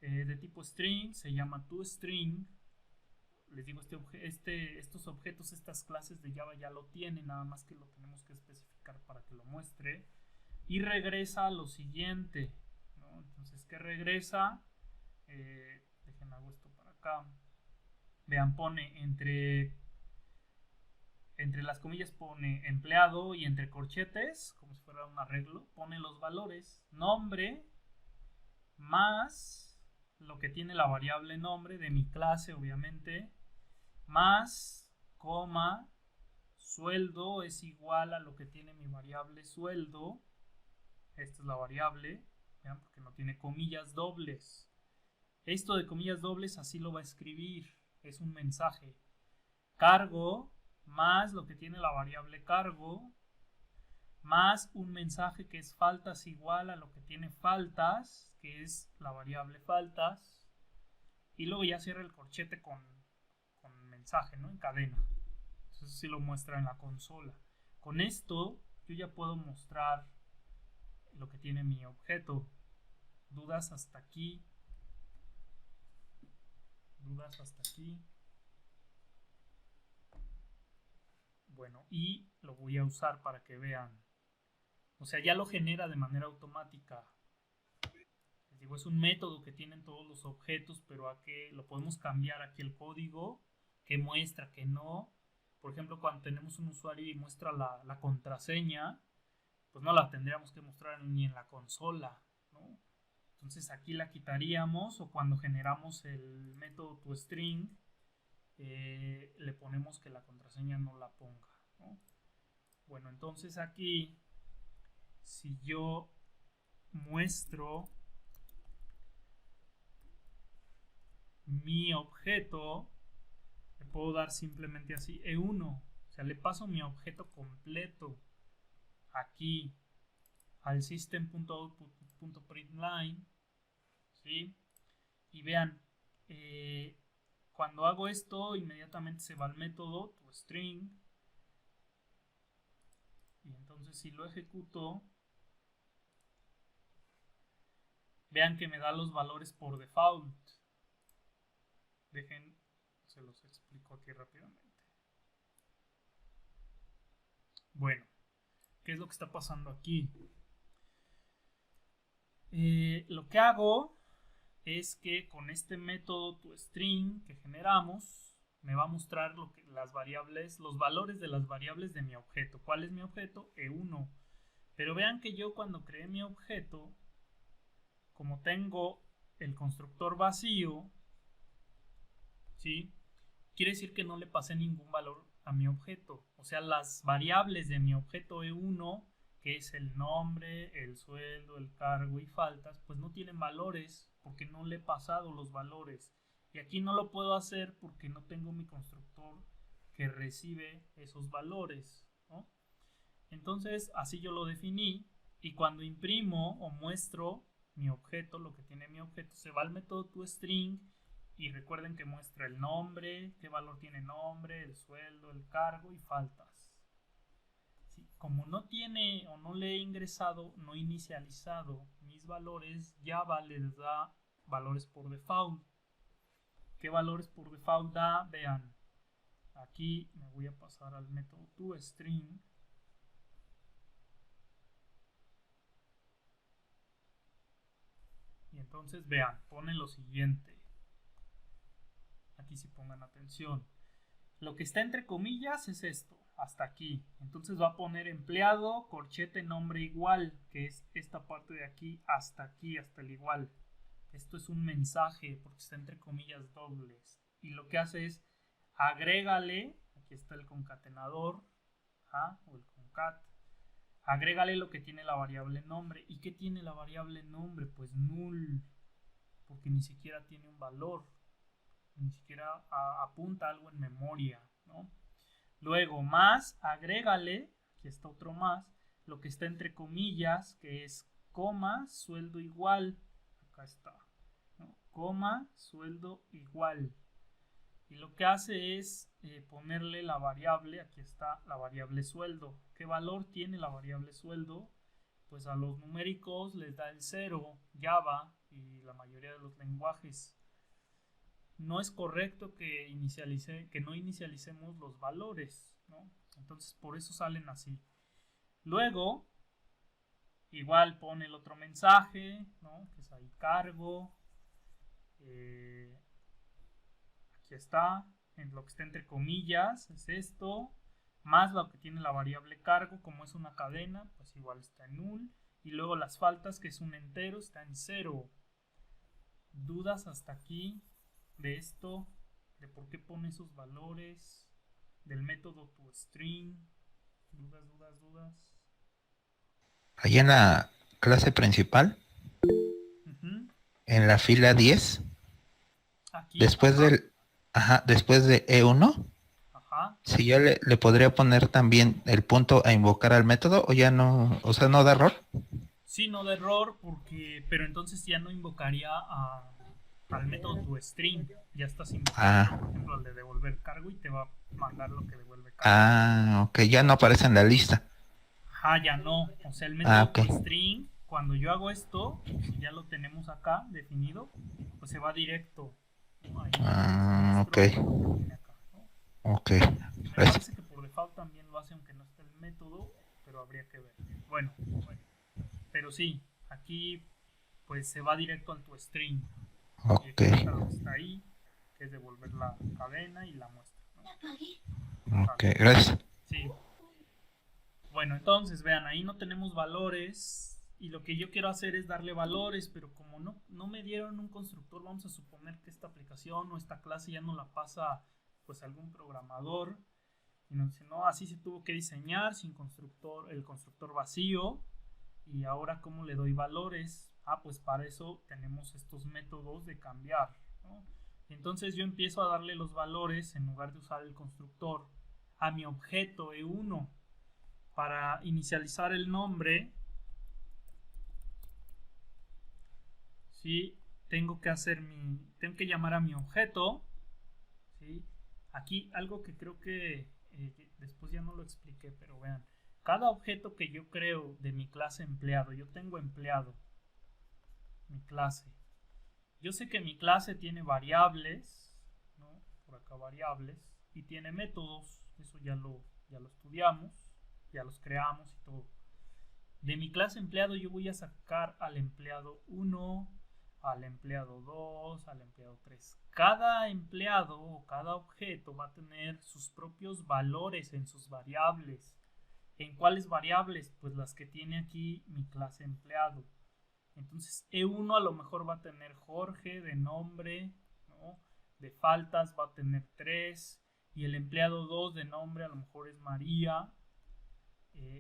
de tipo string, se llama toString. Les digo, estos objetos, estas clases de Java ya lo tienen, nada más que lo tenemos que especificar para que lo muestre. Y regresa a lo siguiente, ¿no? Entonces, ¿qué regresa? Dejen hago esto para acá. Vean, pone entre las comillas pone empleado y entre corchetes, como si fuera un arreglo, pone los valores nombre más lo que tiene la variable nombre de mi clase, obviamente, más coma sueldo es igual a lo que tiene mi variable sueldo. Esta es la variable, vean, porque no tiene comillas dobles. Esto de comillas dobles así lo va a escribir, es un mensaje. Cargo más lo que tiene la variable cargo, más un mensaje que es faltas igual a lo que tiene faltas, que es la variable faltas, y luego ya cierra el corchete con mensaje, ¿no? En cadena. Eso sí lo muestra en la consola. Con esto yo ya puedo mostrar lo que tiene mi objeto. ¿Dudas hasta aquí? ¿Dudas hasta aquí? Bueno, y lo voy a usar para que vean. O sea, ya lo genera de manera automática. Les digo, es un método que tienen todos los objetos, pero a que lo podemos cambiar aquí el código, que muestra, que no. Por ejemplo, cuando tenemos un usuario y muestra la contraseña, pues no la tendríamos que mostrar ni en la consola, ¿no? Entonces aquí la quitaríamos, o cuando generamos el método toString, le ponemos que la contraseña no la ponga, ¿no? Bueno, entonces aquí, si yo muestro mi objeto, le puedo dar simplemente así E1, o sea, le paso mi objeto completo aquí al system.out.println, ¿sí? Y vean, cuando hago esto, inmediatamente se va al método toString, y entonces si lo ejecuto, vean que me da los valores por default. Dejen, se los explico aquí rápidamente. Bueno, ¿qué es lo que está pasando aquí? Lo que hago es que con este método toString que generamos, me va a mostrar las variables, los valores de las variables de mi objeto. ¿Cuál es mi objeto? E1. Pero vean que yo cuando creé mi objeto, como tengo el constructor vacío, ¿sí? Quiere decir que no le pasé ningún valor a mi objeto. O sea, las variables de mi objeto E1, que es el nombre, el sueldo, el cargo y faltas, pues no tienen valores porque no le he pasado los valores. Y aquí no lo puedo hacer porque no tengo mi constructor que recibe esos valores, ¿no? Entonces, así yo lo definí, y cuando imprimo o muestro mi objeto, lo que tiene mi objeto, se va al método toString, y recuerden que muestra el nombre, qué valor tiene nombre, el sueldo, el cargo y faltas. ¿Sí? Como no tiene o no le he ingresado, no he inicializado mis valores, Java les da valores por default. ¿Qué valores por default da? Vean, aquí me voy a pasar al método toString. Y entonces vean, pone lo siguiente. Aquí sí pongan atención. Lo que está entre comillas es esto, hasta aquí. Entonces va a poner empleado, corchete, nombre igual, que es esta parte de aquí, hasta el igual. Esto es un mensaje porque está entre comillas dobles. Y lo que hace es agrégale, aquí está el concatenador, o el concat. Agrégale lo que tiene la variable nombre. ¿Y qué tiene la variable nombre? Pues null, porque ni siquiera tiene un valor. Ni siquiera apunta algo en memoria, ¿no? Luego más, agrégale, aquí está otro más, lo que está entre comillas, que es coma, sueldo igual, acá está, ¿no? Coma, sueldo igual. Y lo que hace es ponerle la variable, aquí está la variable sueldo. ¿Qué valor tiene la variable sueldo? Pues a los numéricos les da el 0, Java, y la mayoría de los lenguajes. No es correcto que no inicialicemos los valores, ¿no? Entonces por eso salen así. Luego, igual pone el otro mensaje, ¿no? Que es ahí cargo. Aquí está, en lo que está entre comillas, es esto. Más lo que tiene la variable cargo, como es una cadena, pues igual está en null. Y luego las faltas, que es un entero, está en 0. ¿Dudas hasta aquí de esto? ¿De por qué pone esos valores? Del método toString. ¿Dudas? Ahí en la clase principal, en la fila 10, Aquí, después después de E1, si yo le podría poner también el punto a invocar al método, o ya no, o sea, no da error. Sí, no da error, pero entonces ya no invocaría al método toString. Ya estás invocando, por ejemplo, al de devolver cargo y te va a mandar lo que devuelve cargo. Ok, ya no aparece en la lista. Ya no. O sea, el método toString, cuando yo hago esto, si ya lo tenemos acá definido, pues se va directo. Ok. Ok. Me parece que por default también lo hace aunque no esté el método, pero habría que ver. Bueno. Pero sí, aquí pues se va directo al toString. Ok. Lo que está ahí, que es devolver la cadena y la muestra, ¿no? Ok, gracias. Sí. Bueno, entonces vean, ahí no tenemos valores y lo que yo quiero hacer es darle valores, pero como no me dieron un constructor, vamos a suponer que esta aplicación o esta clase ya no la pasa pues algún programador y nos dice, no, así se tuvo que diseñar sin constructor, el constructor vacío. Y ahora, ¿cómo le doy valores? Pues para eso tenemos estos métodos de cambiar, ¿no? Entonces yo empiezo a darle los valores en lugar de usar el constructor a mi objeto E1. Para inicializar el nombre, ¿sí? Tengo que llamar a mi objeto, ¿sí? Aquí algo que creo que después ya no lo expliqué, pero vean. Cada objeto que yo creo de mi clase empleado, yo tengo empleado, mi clase. Yo sé que mi clase tiene variables, ¿no? Por acá variables, y tiene métodos, eso ya lo estudiamos, ya los creamos y todo. De mi clase empleado yo voy a sacar al empleado 1, al empleado 2, al empleado 3. Cada empleado o cada objeto va a tener sus propios valores en sus variables. ¿En cuáles variables? Pues las que tiene aquí mi clase empleado. Entonces E1 a lo mejor va a tener Jorge de nombre, ¿no? De faltas va a tener 3 y el empleado 2 de nombre a lo mejor es María,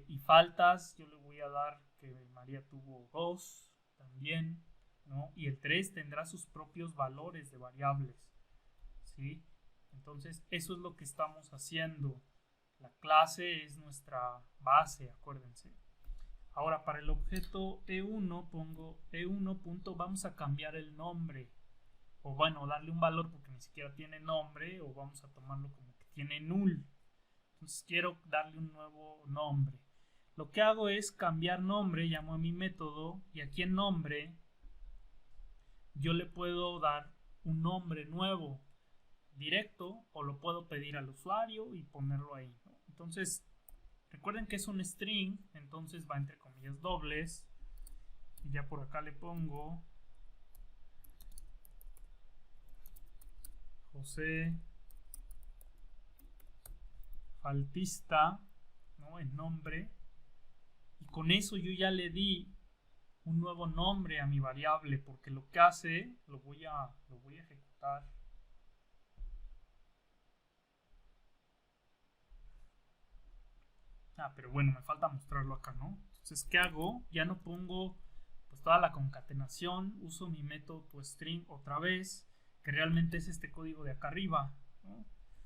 y faltas yo le voy a dar que María tuvo 2 también, ¿no? Y el 3 tendrá sus propios valores de variables, ¿sí? Entonces eso es lo que estamos haciendo. La clase es nuestra base, acuérdense. Ahora para el objeto E1 pongo E1. Vamos a cambiar el nombre. O bueno, darle un valor porque ni siquiera tiene nombre. O vamos a tomarlo como que tiene null. Entonces quiero darle un nuevo nombre. Lo que hago es cambiar nombre. Llamo a mi método. Y aquí en nombre yo le puedo dar un nombre nuevo directo. O lo puedo pedir al usuario y ponerlo ahí, ¿no? Entonces recuerden que es un string, entonces va entre comillas dobles. Y ya por acá le pongo José Faltista, ¿no? En nombre. Y con eso yo ya le di un nuevo nombre a mi variable, porque lo que hace, lo voy a ejecutar. Pero bueno, me falta mostrarlo acá, ¿no? Entonces, ¿qué hago? Ya no pongo pues toda la concatenación, uso mi método toString otra vez, que realmente es este código de acá arriba, ¿no?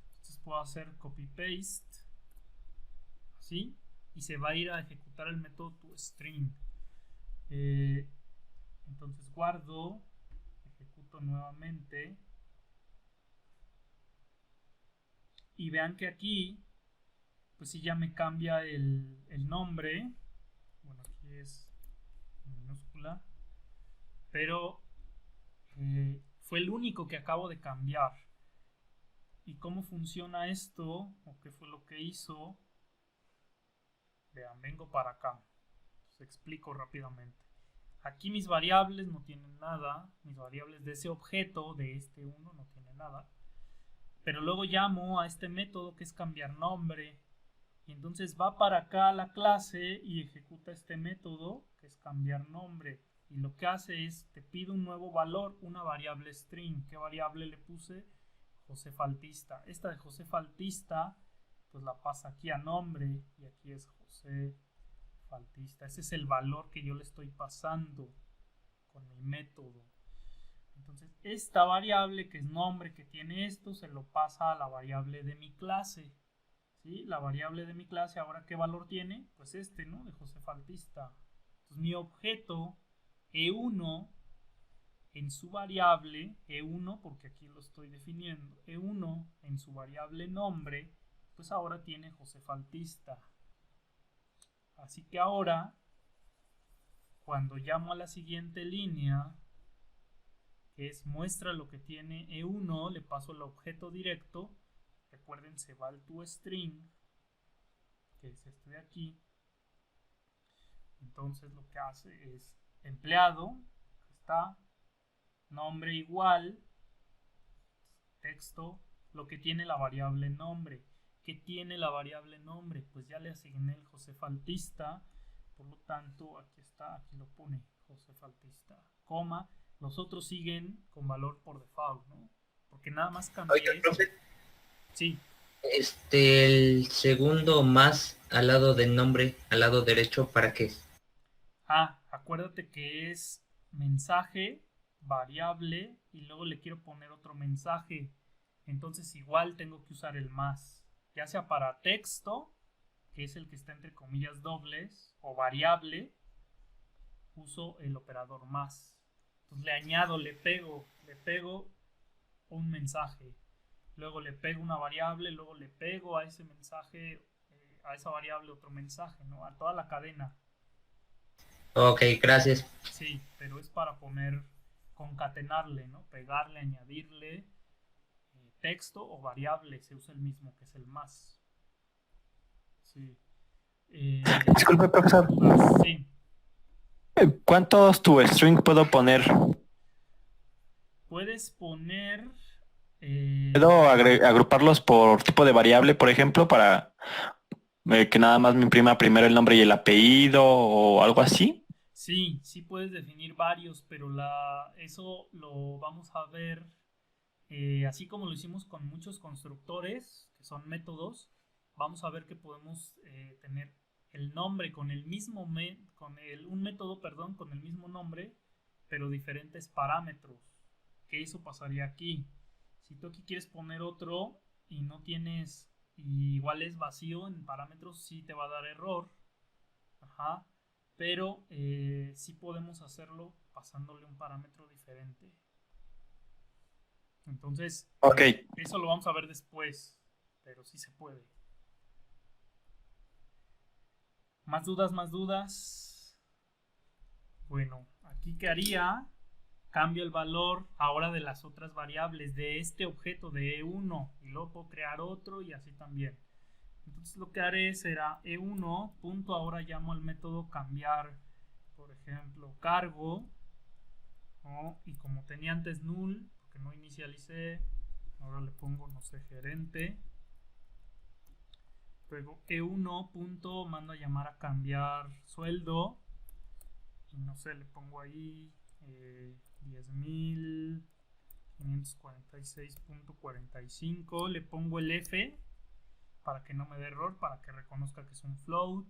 Entonces puedo hacer copy-paste, así, y se va a ir a ejecutar el método toString. Entonces guardo, ejecuto nuevamente, y vean que aquí pues si ya me cambia el nombre. Bueno, aquí es en minúscula, pero porque fue el único que acabo de cambiar. ¿Y cómo funciona esto? ¿O qué fue lo que hizo? Vean, vengo para acá. Les explico rápidamente. Aquí mis variables no tienen nada. Mis variables de ese objeto, de este 1, no tienen nada. Pero luego llamo a este método que es cambiar nombre. Y entonces va para acá a la clase y ejecuta este método que es cambiar nombre. Y lo que hace es, te pide un nuevo valor, una variable string. ¿Qué variable le puse? José Faltista. Esta de José Faltista, pues la pasa aquí a nombre y aquí es José Faltista. Ese es el valor que yo le estoy pasando con mi método. Entonces, esta variable que es nombre, que tiene esto, se lo pasa a la variable de mi clase. ¿Sí? La variable de mi clase, ahora ¿qué valor tiene? Pues este, ¿no? De José Faltista. Entonces, mi objeto E1 en su variable E1, porque aquí lo estoy definiendo, E1 en su variable nombre, pues ahora tiene José Faltista. Así que ahora, cuando llamo a la siguiente línea, que es muestra lo que tiene E1, le paso el objeto directo. Recuerden, se va al toString, que es este de aquí. Entonces lo que hace es empleado, que está, nombre igual, texto, lo que tiene la variable nombre. ¿Qué tiene la variable nombre? Pues ya le asigné el José Faltista, por lo tanto aquí está, aquí lo pone José Faltista, coma, los otros siguen con valor por default, ¿no? Porque nada más cambié. Oye, profe. Sí. El segundo más al lado del nombre, al lado derecho, ¿para qué es? Acuérdate que es mensaje, variable, y luego le quiero poner otro mensaje. Entonces igual tengo que usar el más. Ya sea para texto, que es el que está entre comillas dobles, o variable, uso el operador más. Entonces le añado, le pego un mensaje. Luego le pego una variable, luego le pego a ese mensaje, a esa variable otro mensaje, ¿no? A toda la cadena. Ok, gracias. Sí, pero es para poner, concatenarle, ¿no? Pegarle, añadirle texto o variable, se usa el mismo, que es el más. Sí. Disculpe, profesor. Sí. ¿Cuántos toString puedo poner? Puedes poner... ¿Puedo agruparlos por tipo de variable, por ejemplo, para que nada más me imprima primero el nombre y el apellido o algo así? Sí, sí puedes definir varios, pero eso lo vamos a ver así como lo hicimos con muchos constructores, que son métodos. Vamos a ver que podemos tener el nombre con el mismo un método, perdón, con el mismo nombre, pero diferentes parámetros. Que eso pasaría aquí. Si tú aquí quieres poner otro y no tienes, y igual es vacío en parámetros, sí te va a dar error. Ajá. Pero sí podemos hacerlo pasándole un parámetro diferente. Entonces, okay. Eso lo vamos a ver después, pero sí se puede. ¿Más dudas, más dudas? Bueno, aquí ¿qué haría? Cambio el valor ahora de las otras variables de este objeto de E1 y luego puedo crear otro y así también. Entonces lo que haré será E1, punto, ahora llamo al método cambiar, por ejemplo, cargo, ¿no? Y como tenía antes null, porque no inicialicé, ahora le pongo, no sé, gerente. Luego E1, punto, mando a llamar a cambiar sueldo. Y no sé, le pongo ahí 10.546.45. Le pongo el F para que no me dé error, para que reconozca que es un float.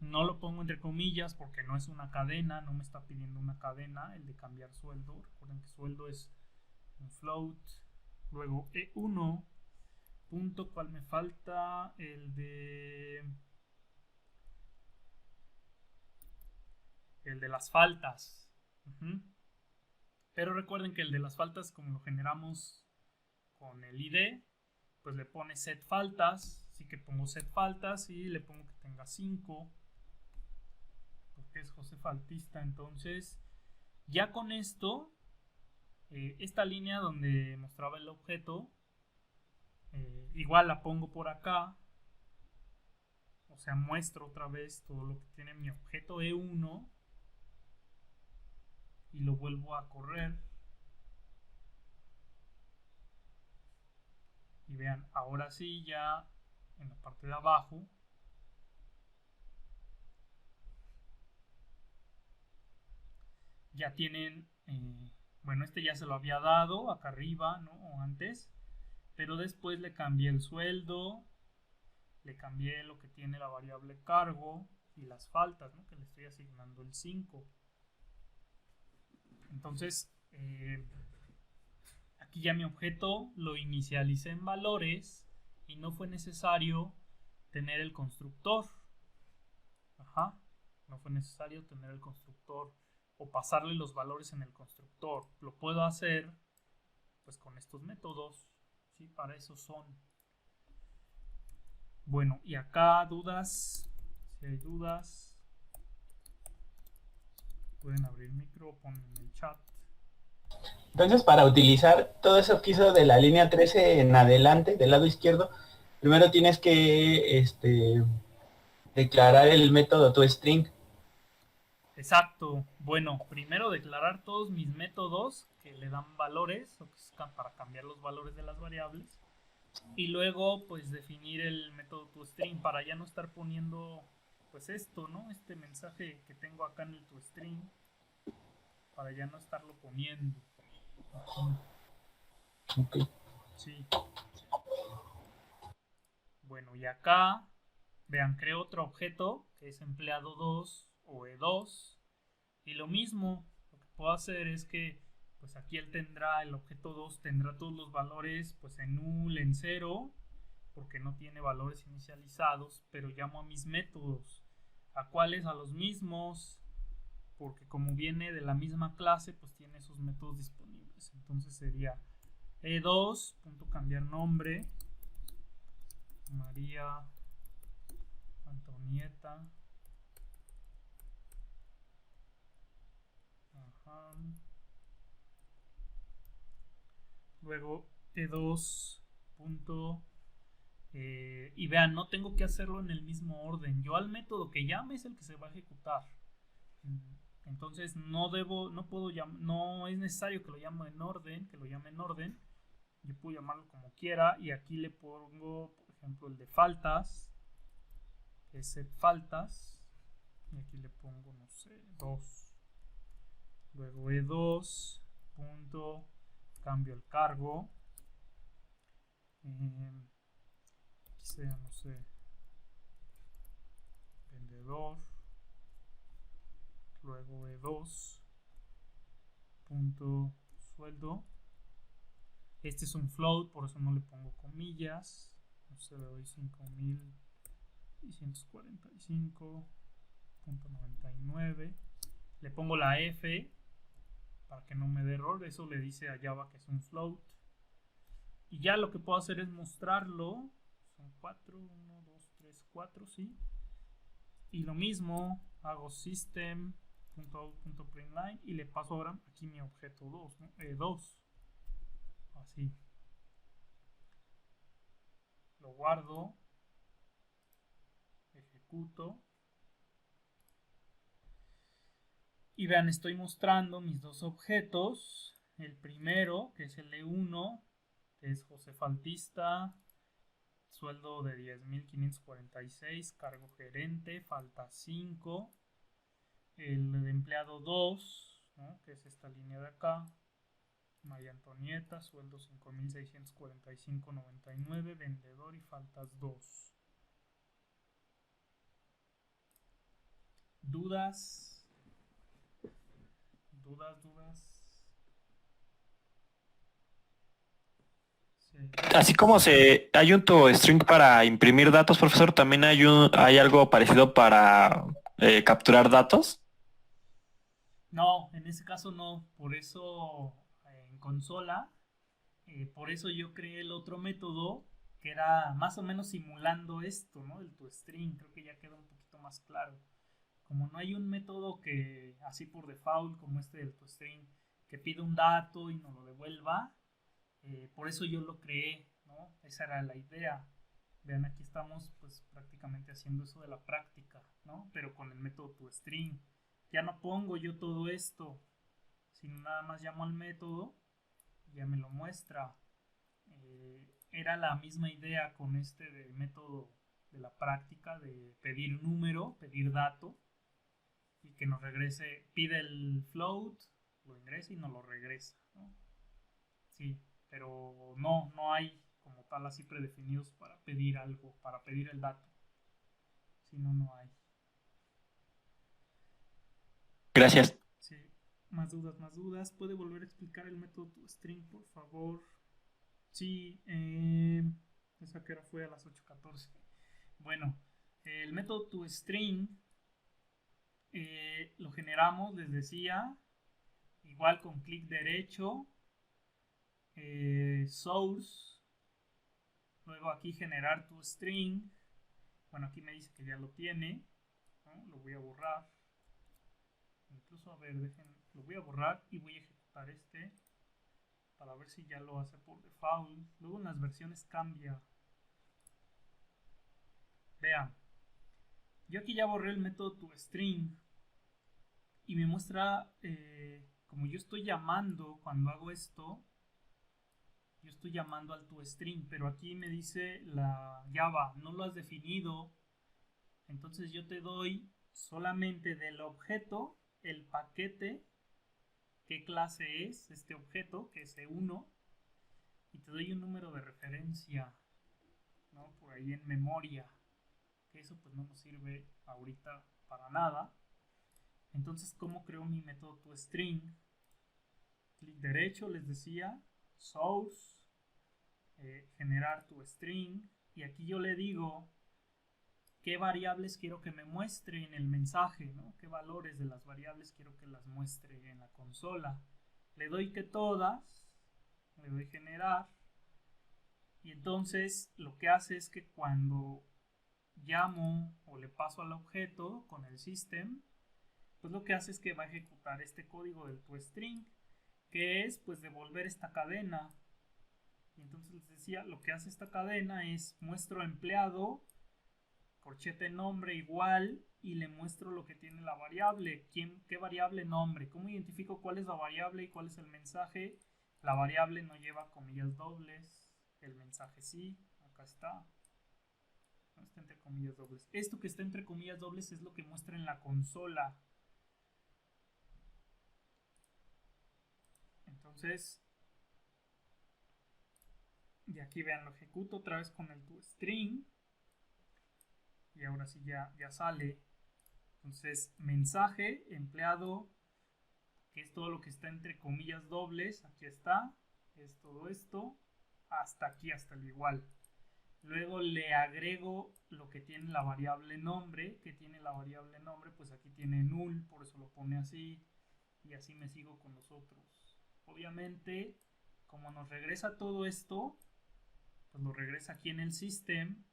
No lo pongo entre comillas porque no es una cadena, no me está pidiendo una cadena el de cambiar sueldo. Recuerden que sueldo es un float. Luego E1, punto, ¿cuál me falta? El de las faltas. Pero recuerden que el de las faltas, como lo generamos con el ID, pues le pone set faltas. Así que pongo set faltas y le pongo que tenga 5, porque es José Faltista. Entonces Ya con esto, esta línea donde mostraba el objeto, igual la pongo por acá. O sea, muestro otra vez todo lo que tiene mi objeto E1 y lo vuelvo a correr. Y vean, ahora sí ya en la parte de abajo ya tienen, bueno, este ya se lo había dado acá arriba, ¿no? O antes, pero después le cambié el sueldo, le cambié lo que tiene la variable cargo y las faltas, ¿no? Que le estoy asignando el 5. Entonces, aquí ya mi objeto lo inicialicé en valores y no fue necesario tener el constructor. No fue necesario tener el constructor o pasarle los valores en el constructor. Lo puedo hacer pues con estos métodos, ¿sí? Para eso son. Bueno, y acá dudas, si hay dudas, pueden abrir micro o ponen en el chat. Entonces, para utilizar todo eso que hizo de la línea 13 en adelante, del lado izquierdo, primero tienes que declarar el método toString. Exacto. Bueno, primero declarar todos mis métodos que le dan valores, o que es para cambiar los valores de las variables. Y luego, pues, definir el método toString para ya no estar poniendo, pues, esto, ¿no? Este mensaje que tengo acá en el toString, para ya no estarlo poniendo. Okay. Sí. Bueno, y acá, vean, creo otro objeto que es empleado 2 o E2. Y lo mismo, lo que puedo hacer es que, pues aquí él tendrá, el objeto 2 tendrá todos los valores, pues en null, en 0, porque no tiene valores inicializados, pero llamo a mis métodos. ¿A cuáles? A los mismos, porque como viene de la misma clase, pues tiene esos métodos disponibles. Entonces sería E2, punto cambiar nombre, María Antonieta. Luego E2 punto, y vean, no tengo que hacerlo en el mismo orden. Yo al método que llame es el que se va a ejecutar. Entonces no es necesario que lo llame en orden, Yo puedo llamarlo como quiera y aquí le pongo, por ejemplo, el de faltas, que es set faltas, y aquí le pongo, no sé, 2. Luego E2 punto, cambio el cargo, que sea, no sé, vendedor. Luego E2 punto sueldo. Este es un float, por eso no le pongo comillas. No sé, le doy 5645.99. Le pongo la F para que no me dé error. Eso le dice a Java que es un float. Y ya lo que puedo hacer es mostrarlo. Son 4, 1, 2, 3, 4, ¿sí? Y lo mismo, hago system.out.println y le paso ahora aquí mi objeto 2, ¿no? E2. Así. Lo guardo. Ejecuto. Y vean, estoy mostrando mis dos objetos. El primero, que es el E1, que es José Faltista, sueldo de 10.546, cargo gerente, falta 5. El de empleado 2, ¿no? Que es esta línea de acá, María Antonieta, sueldo 5.645.99, vendedor y faltas 2. ¿Dudas? ¿Dudas? Sí. Así como hay un toString para imprimir datos, profesor, también hay algo parecido para capturar datos. No, en ese caso no. Por eso en consola, por eso yo creé el otro método que era más o menos simulando esto, ¿no? El toString. Creo que ya queda un poquito más claro. como no hay un método que, así por default, como este del toString, que pide un dato y nos lo devuelva, por eso yo lo creé, ¿no? Esa era la idea. Vean, aquí estamos pues prácticamente haciendo eso de la práctica, ¿no? Pero con el método toString. Ya no pongo yo todo esto, sino nada más llamo al método y ya me lo muestra. Era la misma idea con este del método de la práctica de pedir número, pedir dato y que nos regrese, pide el float, lo ingresa y nos lo regresa, ¿no? Sí, pero no hay como tal así predefinidos para pedir algo, para pedir el dato. Si no, no hay. Gracias. Sí, más dudas, más dudas. ¿Puede volver a explicar el método toString, por favor? Sí, esa que hora fue a las 8:14. Bueno, el método toString lo generamos, les decía, igual con clic derecho, source, luego aquí generar toString. Bueno, aquí me dice que ya lo tiene, ¿no? Lo voy a borrar. Incluso, a ver, lo voy a borrar y voy a ejecutar este para ver si ya lo hace por default. Luego en las versiones cambia. Vean, yo aquí ya borré el método toString y me muestra, como yo estoy llamando cuando hago esto, yo estoy llamando al toString, pero aquí me dice la Java, no lo has definido, entonces yo te doy solamente del objeto el paquete, qué clase es este objeto, que es E1, y te doy un número de referencia, ¿no? Por ahí en memoria, que eso pues no nos sirve ahorita para nada. Entonces, ¿cómo creo mi método toString? Clic derecho, les decía, source, generar toString, y aquí yo le digo qué variables quiero que me muestre en el mensaje, ¿no? Qué valores de las variables quiero que las muestre en la consola. Le doy que todas, le doy generar, y entonces lo que hace es que cuando llamo o le paso al objeto con el system, pues lo que hace es que va a ejecutar este código del toString, que es pues devolver esta cadena. Y entonces les decía, lo que hace esta cadena es muestro empleado, corchete nombre igual, y le muestro lo que tiene la variable. ¿Qué variable? Nombre. ¿Cómo identifico cuál es la variable y cuál es el mensaje? La variable no lleva comillas dobles, el mensaje sí, acá está. No está entre comillas dobles. Esto que está entre comillas dobles es lo que muestra en la consola. Entonces, y aquí vean, lo ejecuto otra vez con el toString. Y ahora sí ya sale. Entonces, mensaje, empleado, que es todo lo que está entre comillas dobles, aquí está, es todo esto, hasta aquí, hasta el igual. Luego le agrego lo que tiene la variable nombre, que tiene la variable nombre, pues aquí tiene null, por eso lo pone así, y así me sigo con los otros. Obviamente, como nos regresa todo esto, pues lo regresa aquí en el system,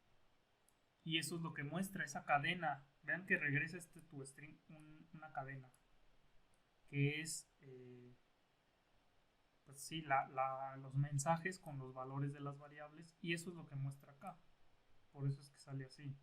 y eso es lo que muestra, esa cadena. Vean que regresa este toString una cadena, que es, pues sí, los mensajes con los valores de las variables, y eso es lo que muestra acá. Por eso es que sale así.